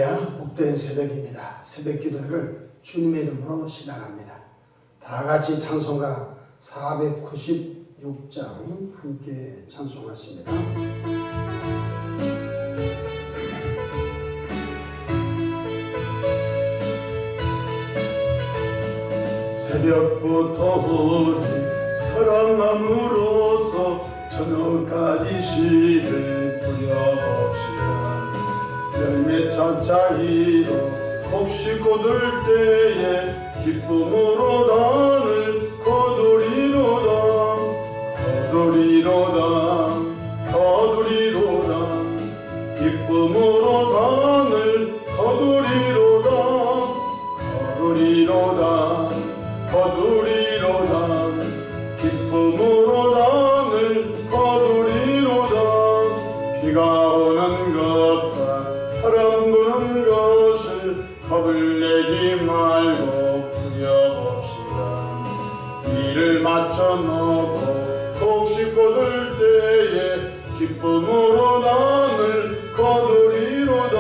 할렐루야, 복된 새벽입니다. 새벽 기도를 주님의 이름으로 시작합니다. 다 같이 찬송가 496장 함께 찬송하십니다. 새벽부터 우리 사랑함으로써 저녁까지 시를 부려봅시다. 열매 차차이로 곡식 거둘 때에 기쁨으로 단을 거두리로다. 기쁨으로 단을 거두리로다. 기쁨으로 단을 거두리로다. 비가 오는 것과 바람 부는 것을 겁을 내지 말고 부려봅시다. 일을 마쳐놓고 곡식 거둘 때에 기쁨으로 단을 거두리로다.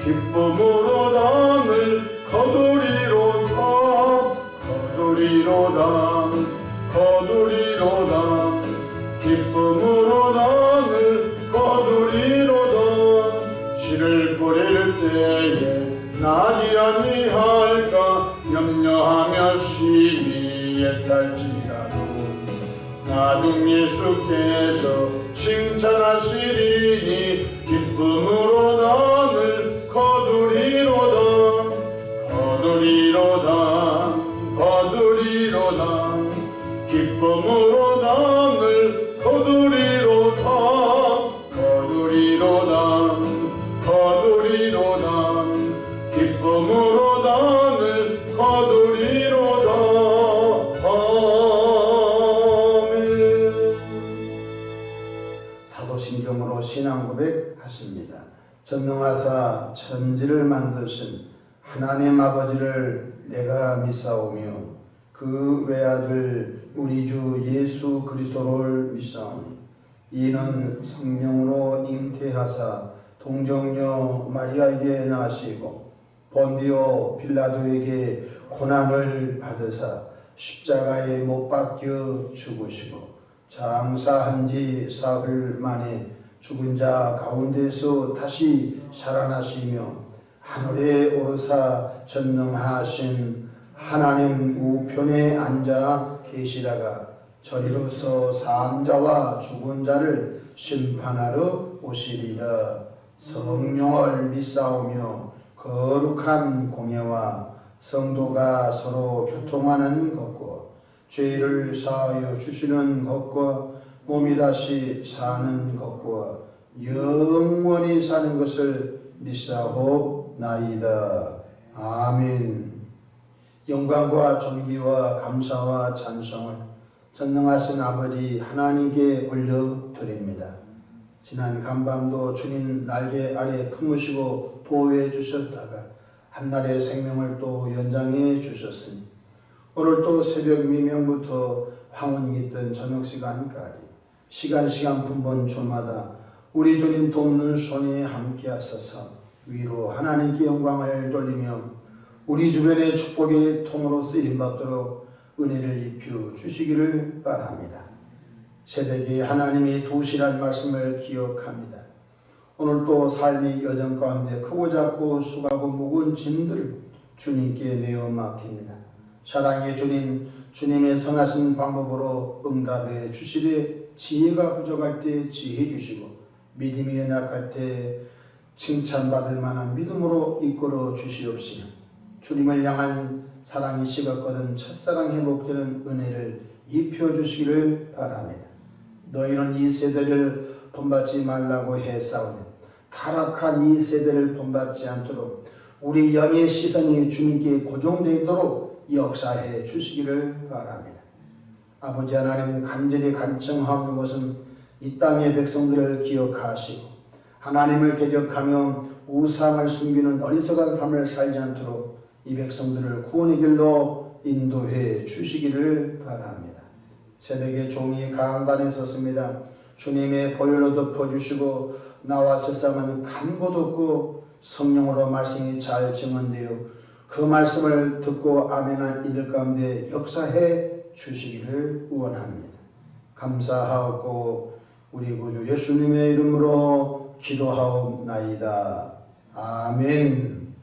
기쁨으로 단을 거두리로다. 기쁨으로 단을 거두리로다. 씨를 뿌릴 때에 나지 아니할까 염려하며 심히 애탈지라도 나중 예수께서 칭찬하시리니 기쁨으로 단을 거두리로다. 기쁨으로 단을 거두리로다. 기쁨으로 단을 거두리로다. 아멘. 사도신경으로 신앙 고백하십니다. 전능하사 천지를 만드신 하나님 아버지를 내가 믿사오며 그 외아들 우리 주 예수 그리스도를 믿사오니 이는 성령으로 잉태하사 동정녀 마리아에게 나시고 본디오 빌라도에게 고난을 받으사 십자가에 못 박혀 죽으시고 장사한 지 사흘 만에 죽은 자 가운데서 다시 살아나시며 하늘에 오르사 전능하신 하나님 우편에 앉아 계시다가 저리로서 산 자와 죽은 자를 심판하러 오시리라. 성령을 믿사오며 거룩한 공예와 성도가 서로 교통하는 것과 죄를 사하여 주시는 것과 몸이 다시 사는 것과 영원히 사는 것을 믿사옵나이다. 아멘. 영광과 존귀와 감사와 찬송을 전능하신 아버지 하나님께 올려드립니다. 지난 간밤도 주님 날개 아래 품으시고 보호해 주셨다가 한날의 생명을 또 연장해 주셨으니 오늘 또 새벽 미명부터 황혼 깃든 저녁 시간까지 시간 분번 주마다 우리 주님 돕는 손에 함께 하소서. 위로 하나님께 영광을 돌리며 우리 주변의 축복의 통으로 쓰임받도록 은혜를 입혀 주시기를 바랍니다. 새벽에 하나님이 도우시란 말씀을 기억합니다. 오늘 또 삶의 여정 가운데 크고 작고 수고하고 무거운 짐들을 주님께 내어 맡깁니다. 사랑의 주님, 주님의 선하신 방법으로 응답해 주시되 지혜가 부족할 때 지혜 주시고 믿음이 연약할 때 칭찬받을 만한 믿음으로 이끌어 주시옵시며 주님을 향한 사랑이 식었거든 첫사랑 회복되는 은혜를 입혀주시기를 바랍니다. 너희는 이 세대를 본받지 말라고 했사오니 타락한 이 세대를 본받지 않도록 우리 영의 시선이 주님께 고정되도록 역사해 주시기를 바랍니다. 아버지 하나님, 간절히 간청하옵는 것은 이 땅의 백성들을 기억하시고 하나님을 대적하며 우상을 숨기는 어리석은 삶을 살지 않도록 이 백성들을 구원의 길로 인도해 주시기를 바랍니다. 새벽에 종이 강단에 섰습니다. 주님의 보혈로 덮어주시고 나와 세상은 간 곳 없고 성령으로 말씀이 잘 증언되어 그 말씀을 듣고 아멘한 이들 가운데 역사해 주시기를 원합니다. 감사하고 우리 구주 예수님의 이름으로 기도하옵나이다. 아멘.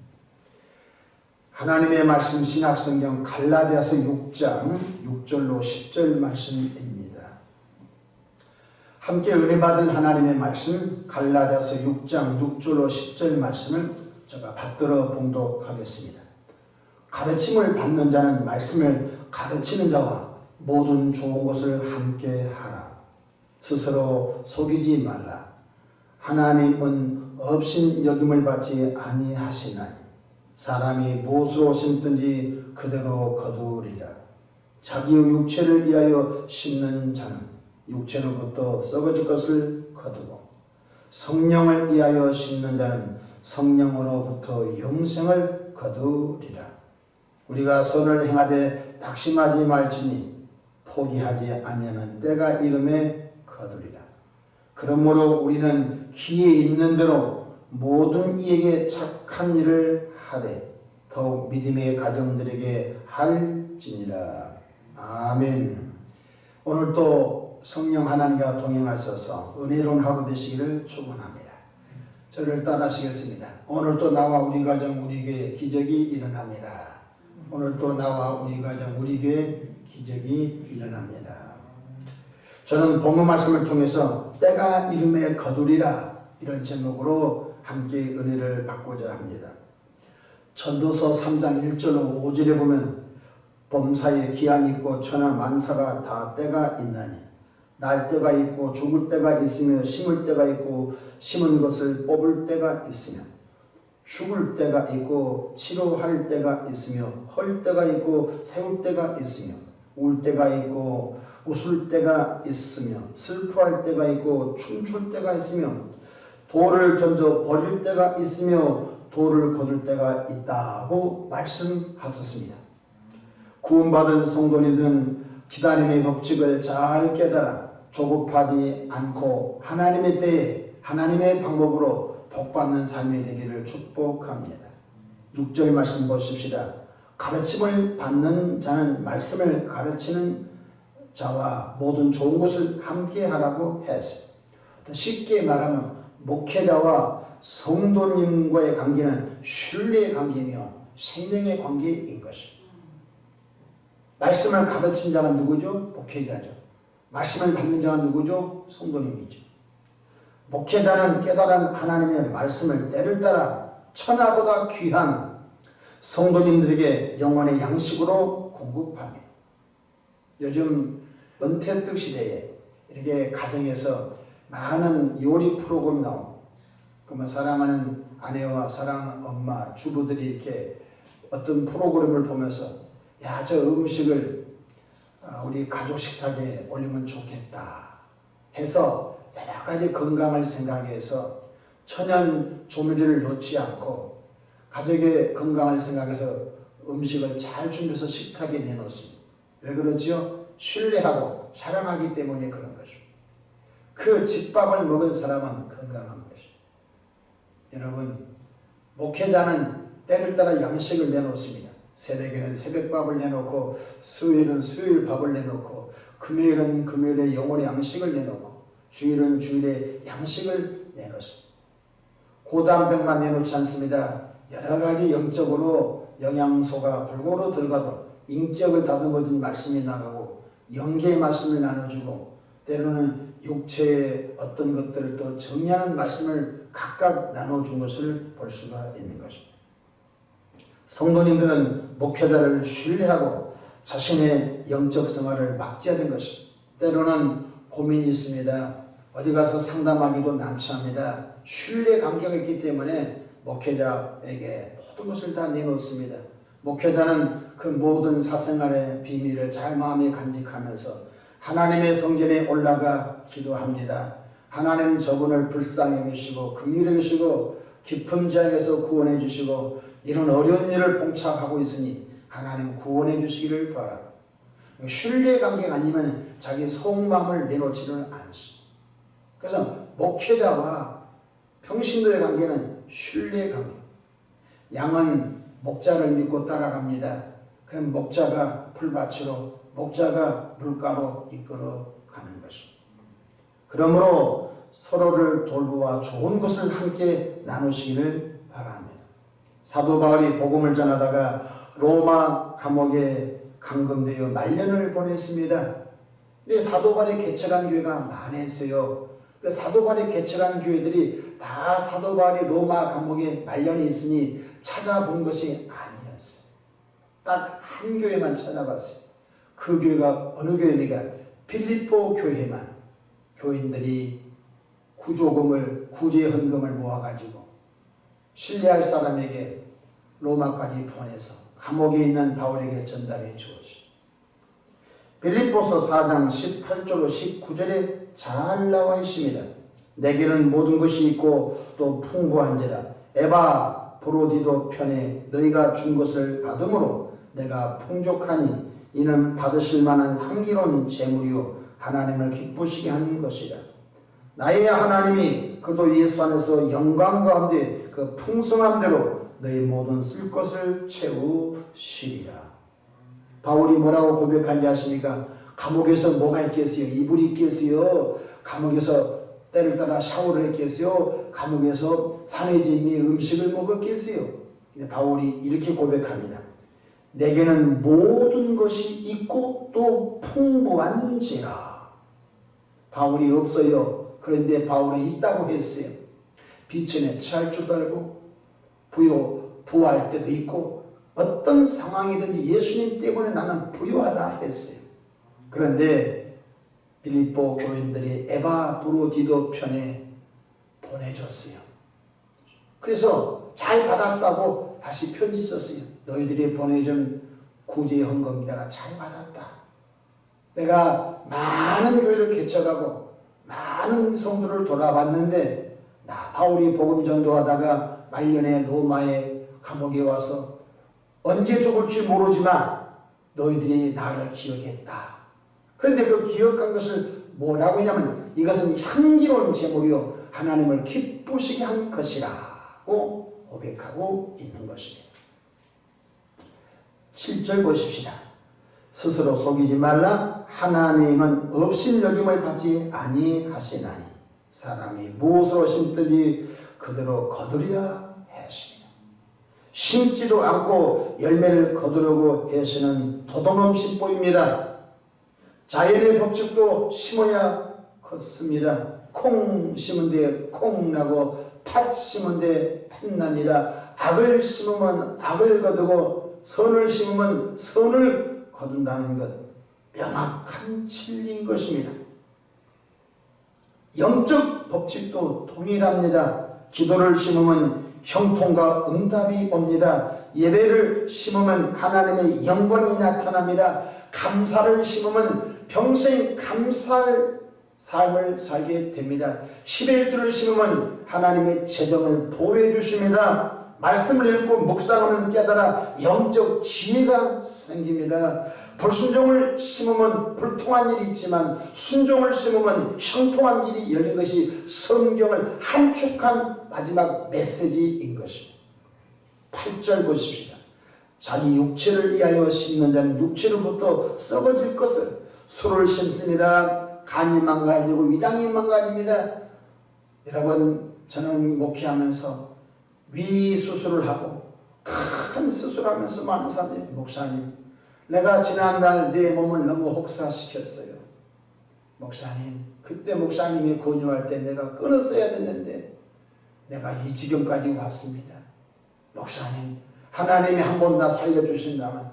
하나님의 말씀 신약성경 갈라디아서 6장 6절로 10절 말씀입니다. 함께 은혜 받을 하나님의 말씀 갈라디아서 6장 6절로 10절 말씀을 제가 받들어 봉독하겠습니다. 가르침을 받는 자는 말씀을 가르치는 자와 모든 좋은 것을 함께 하라. 스스로 속이지 말라. 하나님은 없인 여김을 받지 아니하시나니 사람이 무엇으로 심든지 그대로 거두리라. 자기의 육체를 위하여 심는 자는 육체로부터 썩어질 것을 거두고 성령을 위하여 심는 자는 성령으로부터 영생을 거두리라. 우리가 선을 행하되 낙심하지 말지니 포기하지 아니하는 때가 이름에 거두리라. 그러므로 우리는 기에 있는 대로 모든 이에게 착한 일을 하되 더욱 믿음의 가정들에게 할지니라. 아멘. 오늘도 성령 하나님과 동행하셔서 은혜로운 하루 되시기를 축원합니다. 저를 따라하시겠습니다. 오늘도 나와 우리 가정 우리에게 기적이 일어납니다. 오늘도 나와 우리 가정 우리에게 기적이 일어납니다. 저는 본문 말씀을 통해서 때가 이름에 거두리라 이런 제목으로 함께 은혜를 받고자 합니다. 전도서 3장 1절로 5절에 보면 범사에 기한이 있고 천하 만사가 다 때가 있나니 날 때가 있고 죽을 때가 있으며 심을 때가 있고 심은 것을 뽑을 때가 있으며 죽을 때가 있고 치료할 때가 있으며 헐 때가 있고 세울 때가 있으며 울 때가 있고 웃을 때가 있으며 슬퍼할 때가 있고 춤출 때가 있으며 돌을 던져 버릴 때가 있으며 돌을 거둘 때가 있다고 말씀하셨습니다. 구원받은 성도님들은 기다림의 법칙을 잘 깨달아 조급하지 않고 하나님의 때에 하나님의 방법으로 복받는 삶이 되기를 축복합니다. 6절 말씀 보십시다. 가르침을 받는 자는 말씀을 가르치는 자와 모든 좋은 것을 함께 하라고 했어요. 쉽게 말하면 목회자와 성도님과의 관계는 신뢰의 관계이며 생명의 관계인 것입니다. 말씀을 가르친 자가 누구죠? 목회자죠. 말씀을 받는 자가 누구죠? 성도님이죠. 목회자는 깨달은 하나님의 말씀을 때를 따라 천하보다 귀한 성도님들에게 영혼의 양식으로 공급합니다. 요즘 은퇴특 시대에 이렇게 가정에서 많은 요리 프로그램 나옵니다. 그러면 사랑하는 아내와 사랑하는 엄마, 주부들이 이렇게 어떤 프로그램을 보면서 야, 저 음식을 우리 가족 식탁에 올리면 좋겠다 해서 여러 가지 건강을 생각해서 천연 조미료를 넣지 않고 가족의 건강을 생각해서 음식을 잘 준비해서 식탁에 내놓습니다. 왜 그러지요? 신뢰하고 사랑하기 때문에 그런 것입니다. 그 집밥을 먹은 사람은 건강한 것입니다. 여러분, 목회자는 때를 따라 양식을 내놓습니다. 새벽에는 새벽밥을 내놓고 수요일은 수요일 밥을 내놓고 금요일은 금요일에 영혼의 양식을 내놓고 주일은 주일에 양식을 내놓습니다. 고단백만 내놓지 않습니다. 여러 가지 영적으로 영양소가 골고루 들어가도 인격을 다듬어준 말씀이 나가고 영계의 말씀을 나눠주고 때로는 육체의 어떤 것들을 또 정리하는 말씀을 각각 나눠준 것을 볼 수가 있는 것입니다. 성도님들은 목회자를 신뢰하고 자신의 영적 생활을 막지해야 된 것입니다. 때로는 고민이 있습니다. 어디 가서 상담하기도 난처합니다. 신뢰 관계가 있기 때문에 목회자에게 모든 것을 다 내놓습니다. 목회자는 그 모든 사생활의 비밀을 잘 마음에 간직하면서 하나님의 성전에 올라가 기도합니다. 하나님 저분을 불쌍히 여기시고 긍휼히 여기시고 깊은 죄악에서 구원해 주시고 이런 어려운 일을 봉착하고 있으니 하나님 구원해 주시기를 바라고 신뢰 관계가 아니면 자기 속마음을 내놓지를 않습니다. 그래서 목회자와 평신도의 관계는 신뢰 관계. 양은 목자를 믿고 따라갑니다. 그럼 목자가 풀밭으로, 목자가 물가로 이끌어 가는 것입니다. 그러므로 서로를 돌보아 좋은 것을 함께 나누시기를 바랍니다. 사도 바울이 복음을 전하다가 로마 감옥에 감금되어 말년을 보냈습니다. 근데 사도 바울이 개척한 교회가 많았어요. 그 사도 바울이 개척한 교회들이 다 사도 바울이 로마 감옥에 말년에 있으니 찾아본 것이 아니었어요. 딱 한 교회만 찾아봤어요. 그 교회가 어느 교회입니까? 빌립보 교회만 교인들이 구조금을, 구제 헌금을 모아가지고 신뢰할 사람에게 로마까지 보내서 감옥에 있는 바울에게 전달해 주었어요. 빌립보서 4장 18절로 19절에 잘 나와 있습니다. 내게는 모든 것이 있고 또 풍부한지라. 에바 브로디도 편에 너희가 준 것을 받음으로 내가 풍족하니 이는 받으실 만한 향기로운 재물이요 하나님을 기쁘시게 하는 것이라. 나의 하나님이 그도 예수 안에서 영광 가운데 그 풍성함대로 너희 모든 쓸 것을 채우시리라. 바울이 뭐라고 고백한지 아십니까? 감옥에서 뭐가 있겠어요? 이불이 있겠어요? 감옥에서 때를 따라 샤워를 했겠어요? 감옥에서 사내진미 음식을 먹었겠어요? 근데 바울이 이렇게 고백합니다. 내게는 모든 것이 있고 또 풍부한지라. 바울이 없어요. 그런데 바울이 있다고 했어요. 비천에 취할 줄도 알고 부유할 때도 있고 어떤 상황이든지 예수님 때문에 나는 부유하다 했어요. 그런데 빌립보 교인들이 에바 브로디도 편에 보내줬어요. 그래서 잘 받았다고 다시 편지 썼어요. 너희들이 보내준 구제 헌금 내가 잘 받았다. 내가 많은 교회를 개척하고 많은 성도를 돌아봤는데 나 바울이 복음 전도하다가 말년에 로마의 감옥에 와서 언제 죽을지 모르지만 너희들이 나를 기억했다. 그런데 그 기억한 것을 뭐라고 했냐면 이것은 향기로운 제물이요 하나님을 기쁘시게 한 것이라고 고백하고 있는 것입니다. 7절 보십시다. 스스로 속이지 말라. 하나님은 업신여김을 받지 아니하시나니 사람이 무엇으로 심든지 그대로 거두리라 하십니다. 심지도 않고 열매를 거두려고 하시는 도둑놈 심보입니다. 자연의 법칙도 심어야 컸습니다. 콩 심은 데 콩 나고 팥 심은 데 팥 납니다. 악을 심으면 악을 거두고 선을 심으면 선을 거둔다는 것, 명확한 진리인 것입니다. 영적 법칙도 동일합니다. 기도를 심으면 형통과 응답이 옵니다. 예배를 심으면 하나님의 영광이 나타납니다. 감사를 심으면 평생 감사할 삶을 살게 됩니다. 11조를 심으면 하나님의 재정을 보호해 주십니다. 말씀을 읽고 묵상하면 깨달아 영적 지혜가 생깁니다. 불순종을 심으면 불통한 일이 있지만 순종을 심으면 형통한 길이 열린 것이 성경을 함축한 마지막 메시지인 것입니다. 8절 보십시다. 자기 육체를 위하여 심는 자는 육체로부터 썩어질 것을 술을 심습니다. 간이 망가지고 위장이 망가집니다. 여러분 저는 목회하면서 위 수술을 하고 큰 수술하면서 많은 사람들이 목사님 내가 지난날 내 몸을 너무 혹사시켰어요. 목사님 그때 목사님이 권유할 때 내가 끊었어야 됐는데 내가 이 지경까지 왔습니다. 목사님 하나님이 한 번 나 살려주신다면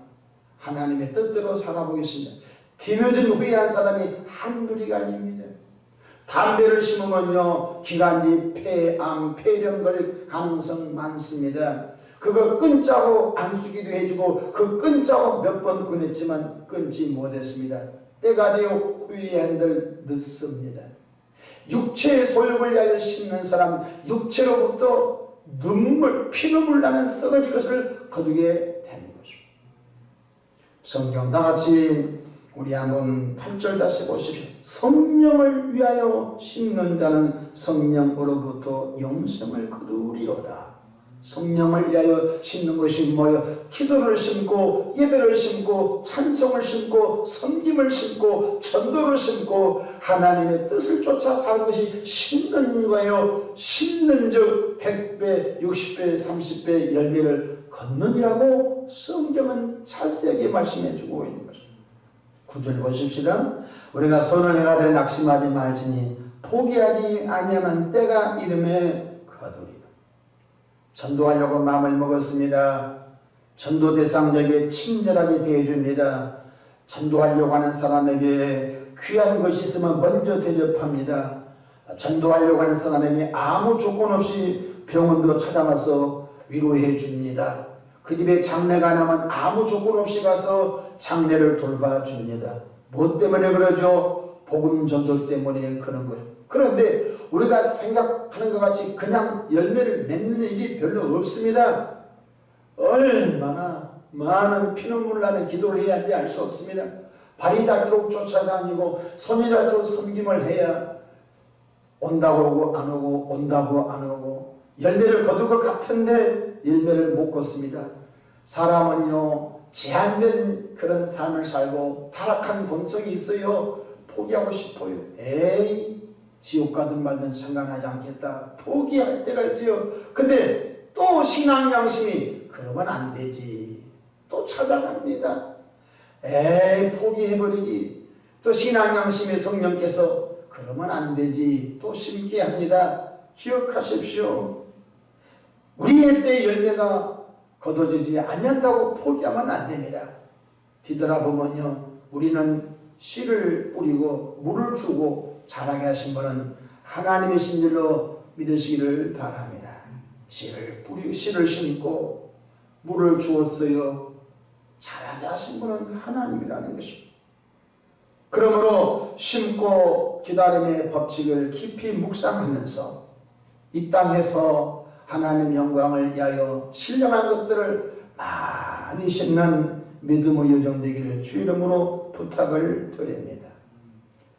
하나님의 뜻대로 살아보겠습니다. 뒤늦은 후회한 사람이 한둘이가 아닙니다. 담배를 심으면요 기관지, 폐암, 폐렴 걸릴 가능성 많습니다. 그거 끊자고 안수기도 해주고 그 끊자고 몇 번 권했지만 끊지 못했습니다. 때가 되어 후회한들 늦습니다. 육체의 소욕을 위하여 심는 사람 육체로부터 눈물, 피눈물 나는 썩어질 것을 거두게 되는 것입니다. 성경 다같이 우리 한번 8절 다시 보십시오. 성령을 위하여 심는 자는 성령으로부터 영생을 거두리로다. 성령을 위하여 심는 것이 뭐예요? 기도를 심고 예배를 심고 찬송을 심고 섬김을 심고 전도를 심고 하나님의 뜻을 쫓아 사는 것이 심는 거예요. 심는 즉 100배, 60배, 30배 열매를 걷느니라고 성경은 자세하게 말씀해 주고 있는 것입니다. 9절 보십시다. 우리가 선을 행하되 낙심하지 말지니 포기하지 아니하면 때가 이름에 거두리라. 전도하려고 마음을 먹었습니다. 전도 대상자에게 친절하게 대해줍니다. 전도하려고 하는 사람에게 귀한 것이 있으면 먼저 대접합니다. 전도하려고 하는 사람에게 아무 조건 없이 병원도 찾아가서 위로해 줍니다. 그 집에 장례가 나면 아무 조건 없이 가서 장례를 돌봐줍니다. 뭐 때문에 그러죠? 복음 전도 때문에 그런 거예요. 그런데 우리가 생각하는 것 같이 그냥 열매를 맺는 일이 별로 없습니다. 얼마나 많은 피눈물 나는 기도를 해야 하는지 알 수 없습니다. 발이 닳도록 쫓아다니고 손이 닳도록 섬김을 해야 온다고 오고 안 오고 온다고 안 오고 열매를 거둘 것 같은데 열매를 못 걷습니다. 사람은요 제한된 그런 삶을 살고 타락한 본성이 있어요. 포기하고 싶어요. 에이 지옥 가든 말든 상관하지 않겠다. 포기할 때가 있어요. 근데 또 신앙 양심이 그러면 안 되지. 또 찾아갑니다. 에이 포기해버리지. 또 신앙 양심의 성령께서 그러면 안 되지. 또 심게 합니다. 기억하십시오. 우리의 때 열매가 거둬지지 않는다고 포기하면 안 됩니다. 뒤돌아보면요 우리는 씨를 뿌리고 물을 주고 자라게 하신 분은 하나님이신 줄로 믿으시기를 바랍니다. 씨를 뿌리고 씨를 심고 물을 주었어요. 자라게 하신 분은 하나님이라는 것입니다. 그러므로 심고 기다림의 법칙을 깊이 묵상하면서 이 땅에서 하나님의 영광을 위하여 신령한 것들을 많이 심는 믿음의 여정 되기를 주 이름으로 부탁을 드립니다.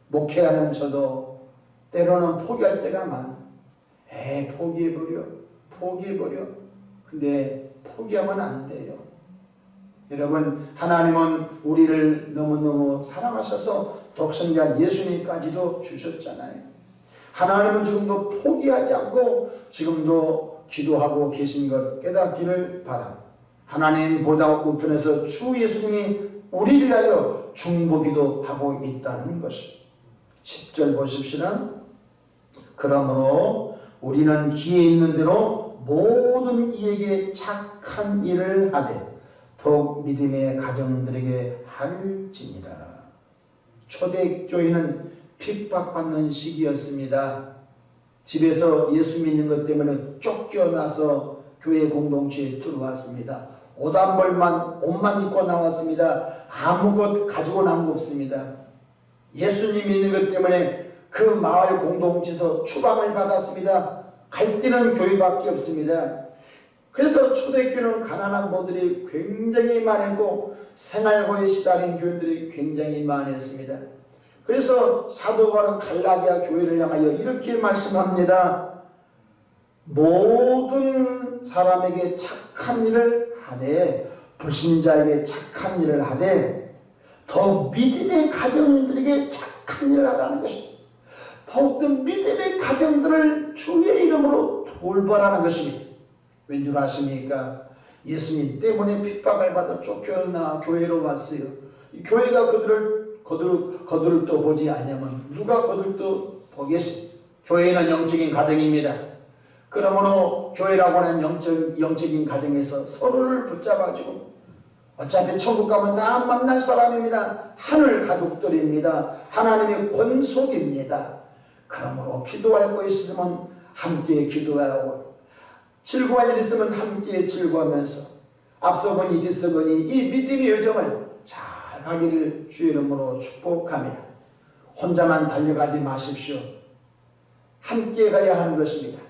목회하는 저도 때로는 포기할 때가 많아. 포기해버려. 근데 포기하면 안 돼요. 여러분 하나님은 우리를 너무너무 사랑하셔서 독생자 예수님까지도 주셨잖아요. 하나님은 지금도 포기하지 않고 지금도 기도하고 계신 것 깨닫기를 바랍니다. 하나님 보좌 우편에서 주 예수님이 우리를 위하여 중보기도 하고 있다는 것입니다. 10절 보십시다. 그러므로 우리는 기회 있는 대로 모든 이에게 착한 일을 하되 더욱 믿음의 가정들에게 할지니라. 초대교회는 핍박받는 시기였습니다. 집에서 예수 믿는 것 때문에 쫓겨나서 교회 공동체에 들어왔습니다. 옷만 입고 나왔습니다. 아무것 가지고 나온 거 없습니다. 예수님 믿는 것 때문에 그 마을 공동체에서 추방을 받았습니다. 갈 데는 교회밖에 없습니다. 그래서 초대교회는 가난한 분들이 굉장히 많았고 생활고에 시달린 교인들이 굉장히 많았습니다. 그래서 사도 바울은 갈라디아 교회를 향하여 이렇게 말씀합니다. 모든 사람에게 착한 일을 하되 불신자에게 착한 일을 하되 더 믿음의 가정들에게 착한 일을 하라는 것입니다. 더욱더 믿음의 가정들을 주의 이름으로 돌보라는 것입니다. 왠 줄 아십니까? 예수님 때문에 핍박을 받아 쫓겨나 교회로 왔어요. 교회가 그들을 거들떠 보지 않으면 누가 거들떠 보겠습니까? 교회는 영적인 가정입니다. 그러므로 교회라고 하는 영적인 가정에서 서로를 붙잡아주고 어차피 천국 가면 다 만날 사람입니다. 하늘 가족들입니다. 하나님의 권속입니다. 그러므로 기도할 거 있으면 함께 기도하고 즐거운 일 있으면 함께 즐거워하면서 앞서거니 뒤서거니 이 믿음의 여정을 잘 가기를 주의 이름으로 축복합니다. 혼자만 달려가지 마십시오. 함께 가야 하는 것입니다.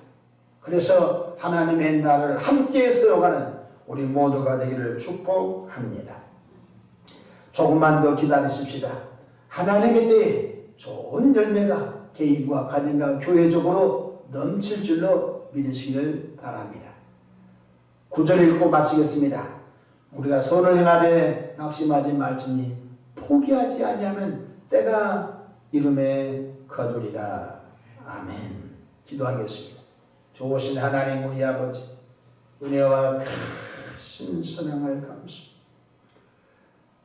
그래서 하나님의 나라를 함께 세워가는 우리 모두가 되기를 축복합니다. 조금만 더 기다리십시다. 하나님의 때에 좋은 열매가 개인과 가정과 교회적으로 넘칠 줄로 믿으시기를 바랍니다. 9절 읽고 마치겠습니다. 우리가 선을 행하되 낙심하지 말지니 포기하지 아니하면 때가 이름에 거두리라. 아멘. 기도하겠습니다. 좋으신 하나님 우리 아버지, 은혜와 크신 선행을 감사.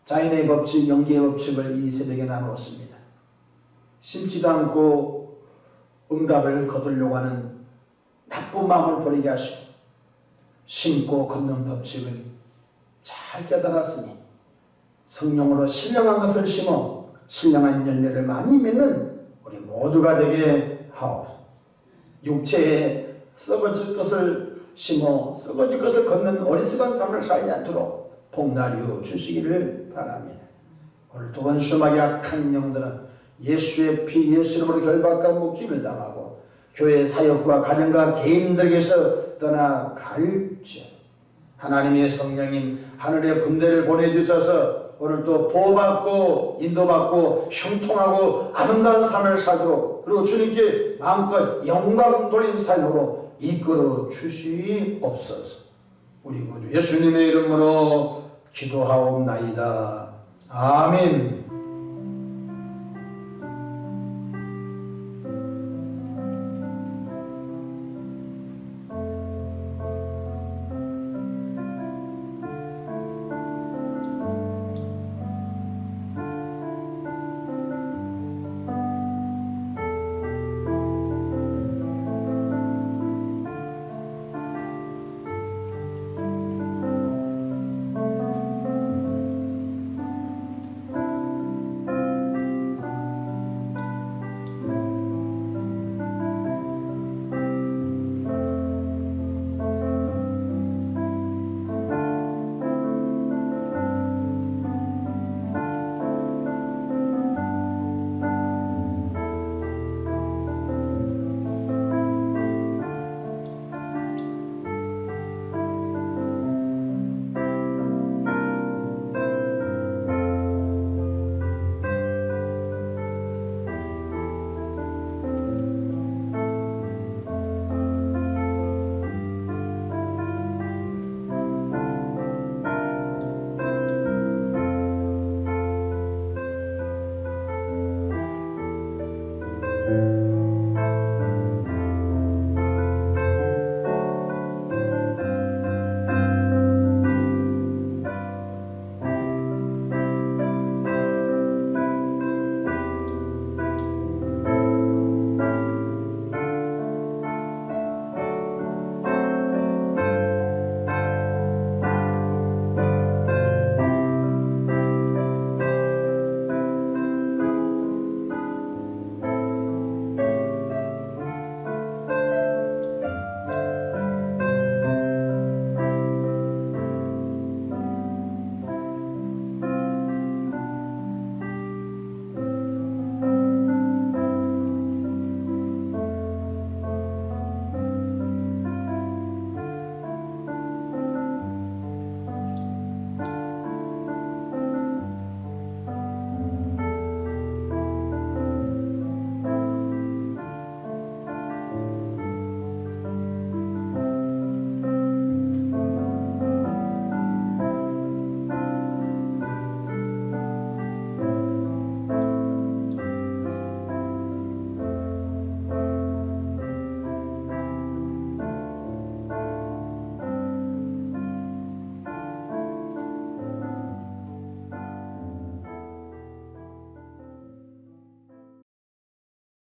자연의 법칙, 영계의 법칙을 이 새벽에 나누었습니다. 심지도 않고 응답을 거두려고 하는 나쁜 마음을 버리게 하시고 심고 걷는 법칙을 잘 깨달았으니 성령으로 신령한 것을 심어 신령한 열매를 많이 맺는 우리 모두가 되게 하옵소서. 육체에 썩어질 것을 심어 썩어질 것을 걷는 어리석은 삶을 살지 않도록 복날이여 주시기를 바랍니다. 오늘 또한 수많이 악한 영들은 예수의 피 예수 이름으로 결박과 묶임을 당하고 교회 사역과 가정과 개인들에게서 떠나갈지어다. 하나님의 성령님 하늘의 군대를 보내주셔서 오늘 또 보호받고 인도받고 형통하고 아름다운 삶을 살도록 그리고 주님께 마음껏 영광 돌린 삶으로 이끌어 주시옵소서. 우리 구주 예수님의 이름으로 기도하옵나이다. 아멘.